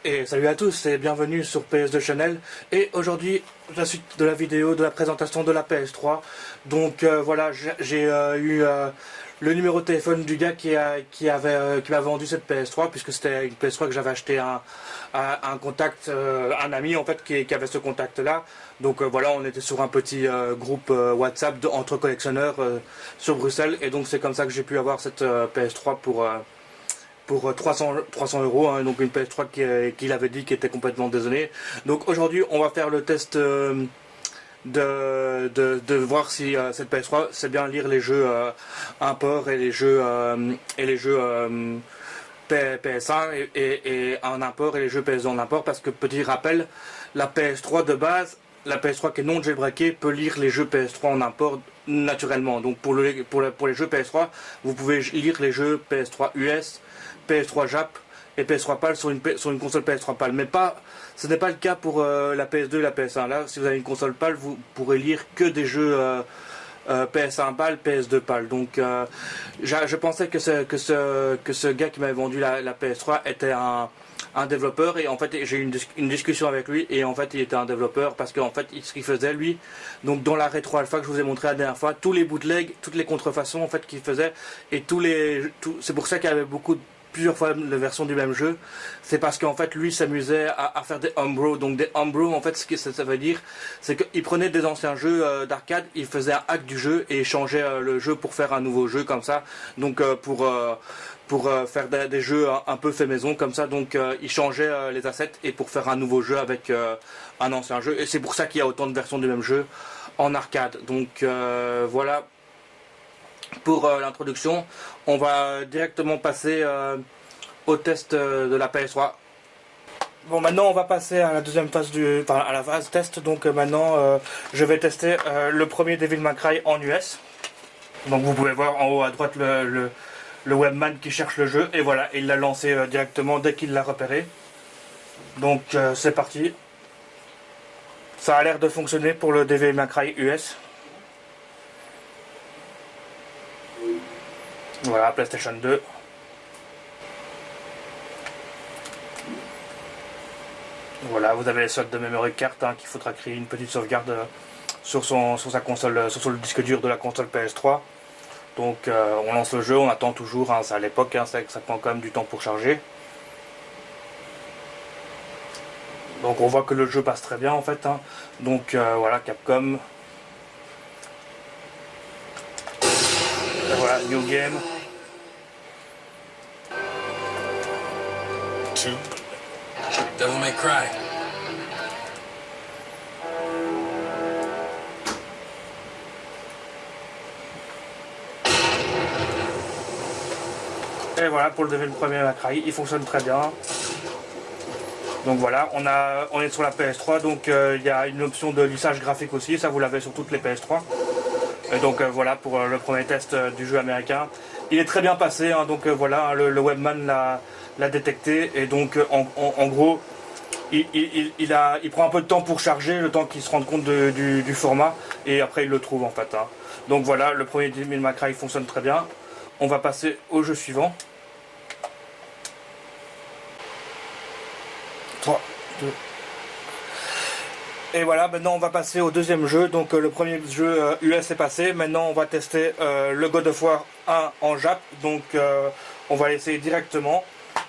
Et salut à tous et bienvenue sur PS2 Channel. Et aujourd'hui, la suite de la vidéo de la présentation de la PS3. Donc voilà, j'ai eu le numéro de téléphone du gars qui m'a vendu cette PS3, puisque c'était une PS3 que j'avais acheté à un contact, un ami en fait qui avait ce contact là. Donc voilà, on était sur un petit groupe WhatsApp entre collectionneurs sur Bruxelles. Et donc c'est comme ça que j'ai pu avoir cette PS3 pour 300 euros, hein, donc une PS3 qu'il avait dit qui était complètement dézonée. Donc aujourd'hui on va faire le test de voir si cette PS3 sait bien lire les jeux import et les jeux PS1 et en import et les jeux PS2 en import, parce que petit rappel, la PS3 de base, la PS3 qui est non jailbreakée peut lire les jeux PS3 en import naturellement. Donc pour les jeux PS3, vous pouvez lire les jeux PS3 US, PS3 Jap et PS3 PAL sur une console PS3 PAL. Mais ce n'est pas le cas pour la PS2 et la PS1. Là, si vous avez une console PAL, vous pourrez lire que des jeux PS1 PAL, PS2 PAL. Donc je pensais que ce gars qui m'avait vendu la PS3 était un développeur, et en fait j'ai eu une discussion avec lui, et en fait il était un développeur parce qu'en fait ce qu'il faisait lui, donc dans la rétro alpha que je vous ai montré la dernière fois, tous les bootlegs, toutes les contrefaçons en fait qu'il faisait, et c'est pour ça qu'il y avait plusieurs fois la version du même jeu, c'est parce qu'en fait lui s'amusait à faire des homebrew. Donc des homebrew, en fait ce que ça veut dire, c'est qu'il prenait des anciens jeux d'arcade, il faisait un hack du jeu et il changeait le jeu pour faire un nouveau jeu comme ça, donc pour faire des jeux un peu fait maison comme ça. Donc il changeait les assets et pour faire un nouveau jeu avec un ancien jeu, et c'est pour ça qu'il y a autant de versions du même jeu en arcade. Donc voilà pour l'introduction. On va directement passer au test de la PS3. Bon, maintenant on va passer à la deuxième phase à la phase test. Donc maintenant je vais tester le premier Devil May Cry en US. Donc vous pouvez voir en haut à droite le webman qui cherche le jeu, et voilà, il l'a lancé directement dès qu'il l'a repéré. Donc c'est parti. Ça a l'air de fonctionner pour le Devil May Cry US. Voilà, PlayStation 2. Voilà, vous avez les slots de memory card, hein, qu'il faudra créer une petite sauvegarde sur sa console, sur le disque dur de la console PS3. Donc on lance le jeu, on attend toujours, hein, c'est à l'époque, hein, ça prend quand même du temps pour charger. Donc on voit que le jeu passe très bien en fait, hein. Donc voilà, Capcom. Et voilà, New Game. Devil May Cry. Et voilà pour le Devil May Cry, il fonctionne très bien. Donc voilà, on est sur la PS3, donc il y a une option de lissage graphique aussi, ça vous l'avez sur toutes les PS3. Et donc voilà pour le premier test du jeu américain. Il est très bien passé, hein, donc voilà, hein, le webman l'a détecté, et donc en gros il prend un peu de temps pour charger, le temps qu'il se rende compte du format, et après il le trouve en fait, hein. Donc voilà, le premier Devil May Cry fonctionne très bien. On va passer au jeu suivant. 3, 2. Et voilà, maintenant on va passer au deuxième jeu. Donc le premier jeu US est passé. Maintenant on va tester le God of War 1 en Jap. Donc on va essayer directement,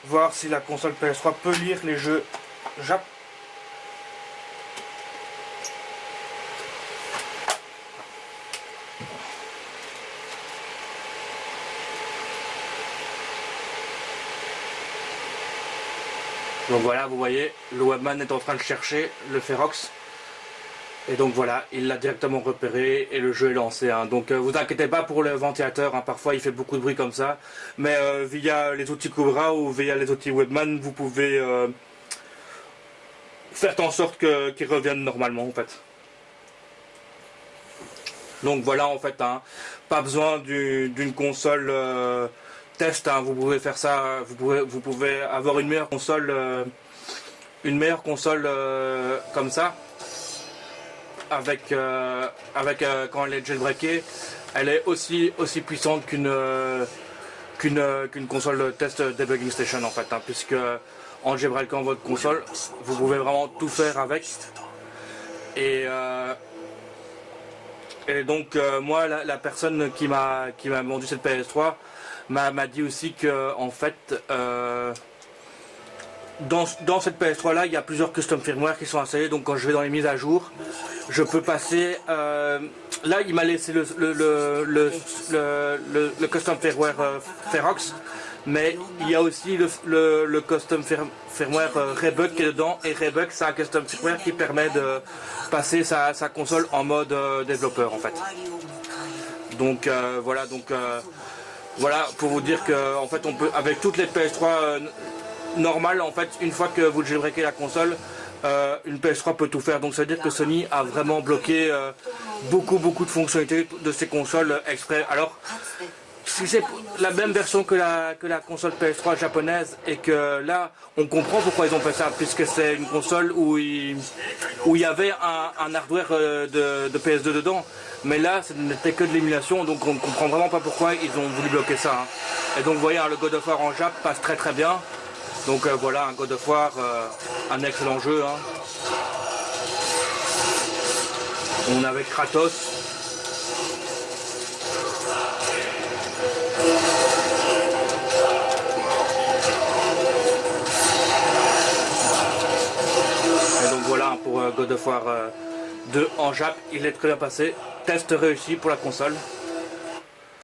voir si la console PS3 peut lire les jeux Jap. Donc voilà, vous voyez, le webman est en train de chercher le Ferox. Et donc voilà, il l'a directement repéré et le jeu est lancé, hein. Donc vous inquiétez pas pour le ventilateur, hein. Parfois il fait beaucoup de bruit comme ça. Mais via les outils Cobra ou via les outils Webman, vous pouvez faire en sorte qu'il revienne normalement en fait. Donc voilà en fait, hein, pas besoin d'une console test, hein. Vous pouvez faire ça, vous pouvez avoir une meilleure console comme ça. Avec quand elle est jailbreakée, elle est aussi puissante qu'une console test debugging station en fait, hein, puisque en jailbreakant votre console. Vous pouvez vraiment tout faire avec. Et donc moi la personne qui m'a vendu cette PS3 m'a dit aussi que en fait dans cette PS3 là il y a plusieurs custom firmware qui sont installés, donc quand je vais dans les mises à jour je peux passer là il m'a laissé le custom firmware Ferox, mais il y a aussi le custom firmware Rebug qui est dedans, et Rebug c'est un custom firmware qui permet de passer sa console en mode développeur en fait. Donc voilà pour vous dire que en fait on peut avec toutes les PS3 normales en fait, une fois que vous jailbreakez la console, une PS3 peut tout faire. Donc ça veut dire que Sony a vraiment bloqué beaucoup de fonctionnalités de ces consoles exprès. Alors si c'est la même version que la console PS3 japonaise, et que là on comprend pourquoi ils ont fait ça, puisque c'est une console où il y avait un hardware de PS2 dedans, mais là ce n'était que de l'émulation, donc on ne comprend vraiment pas pourquoi ils ont voulu bloquer ça, hein. Et donc vous voyez, hein, le God of War en Jap passe très bien, donc voilà, un God of War, un excellent jeu, hein. On est avec Kratos. Et donc voilà pour God of War 2 en Jap, il est très bien passé. Test réussi pour la console.